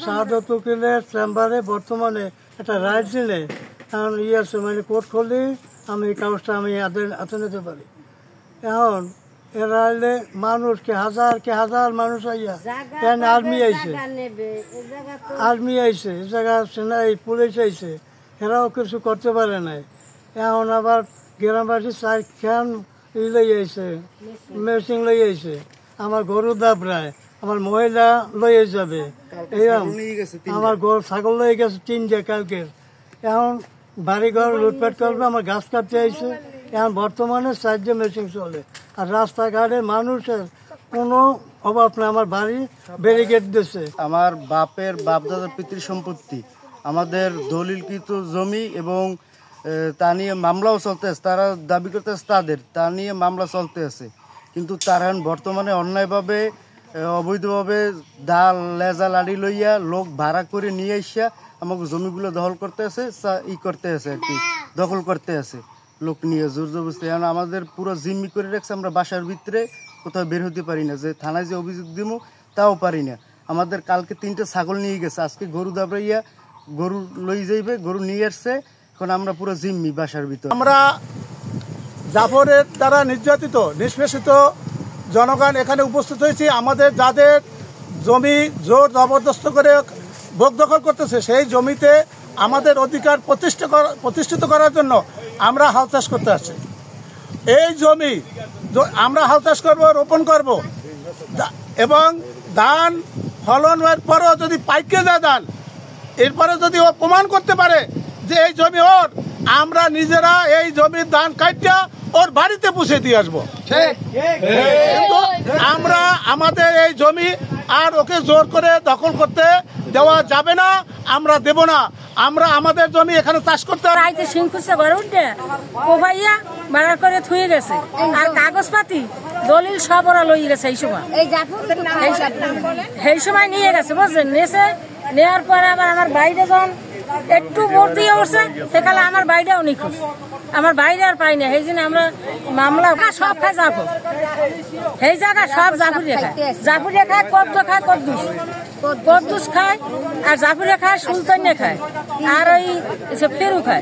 শাহাদত উকিলের চেম্বারে বর্তমানে একটা রাইট দিলে আছে মানে কোর্ট খুললে আমি এই কাগজটা আমি হাতে নিতে পারি। এখন এরা এলে মানুষকে হাজার মানুষ আইয়া কেন আর্মি আইছে এ জায়গা সেনাই পুলিশ আইছে, এরাও কিছু করতে পারে নাই। এখন আবার গ্রামবাসী চাই খেয়ান লই আইছে, মেশিন লই আইছে, আমার গরু দাবড়ায়, আমার মহিলা লইয়ে যাবে, এইরকম আমার গরু ছাগল লয়ে গেছে 3 কালকের। এখন বাড়িঘর লুটপাট করবে, আমার গাছ কাটতে আইছে। এখন বর্তমানে 4 মেশিন চলে, আর রাস্তাঘাটে মানুষের কোনো অভাব নেই। আমার বাড়ি ব্যারিকেড দিচ্ছে। আমার বাপের বাপদাদার পিতৃ সম্পত্তি, আমাদের দলিলকৃত জমি এবং তা নিয়ে মামলাও চলতে আছে। তারা দাবি করতে আছে তাদের, তা নিয়ে মামলা চলতে আছে। কিন্তু তারা বর্তমানে অন্যায়ভাবে অবৈধভাবে দাল লেজা লাড়ি লইয়া লোক ভাড়া করে নিয়ে আসিয়া আমাকে জমিগুলো দখল করতে আছে, করতে আছে আর কি, দখল করতে আছে লোক নিয়ে জোর জবরদস্তি। এখন আমাদের পুরো জিম্মি করে রাখছে, আমরা বাসার ভিতরে কোথাও বের হতে পারি না, যে থানায় যে অভিযোগ দিব তাও পারি না। আমাদের কালকে 3টা ছাগল নিয়ে গেছে, আজকে গরু দাবড়াইয়া গরু লই যাইবে, গরু নিয়ে আসছে। এখন আমরা পুরো জিম্মি বাসার ভিতরে। আমরা জাফরের দ্বারা নির্যাতিত নিষ্পেষিত জনগণ এখানে উপস্থিত হয়েছি। আমাদের যাদের জমি জোর জবরদস্ত করে ভোগ দখল করতেছে, সেই জমিতে আমাদের অধিকার প্রতিষ্ঠিত করার জন্য আমরা হাল চাষ করতে আসছি। এই জমি আমরা হাল চাষ করবো, রোপণ করব, এবং ধান ফলন হওয়ার পরও যদি পাইকে যায় ধান, এরপরে যদি ও প্রমাণ করতে পারে যে এই জমি ওর, আমরা নিজেরা এই জমির ধান কাটিয়া ওর বাড়িতে পৌঁছে দিয়ে আসবো। কিন্তু আমরা আমাদের এই জমি আর ওকে জোর করে দখল করতে দেওয়া যাবে না, আমরা দেব না। আমরা আমাদের জমি এখানে চাষ করতে মারা করে থুয়ে গেছে, আর কাগজপাতি দলিল সব ওরা লই গেছে। এই সময় নিয়ে গেছে, বুঝলেন, নেওয়ার পরে আবার আমার বাইরে যখন একটু ভোট দিয়ে উঠছে, সেখানে আমার বাইরেও নিখোঁজ, আমার বাইরে আর পাই না। সেই জন্য আমরা মামলা সব খায় জাফর, সেই জায়গা সব জাফরিয়া খায়, কদ্দুস খায়, আর জাফরিয়া খায়, সুলতানিয়া খায়, আর ওই ফেরু খায়।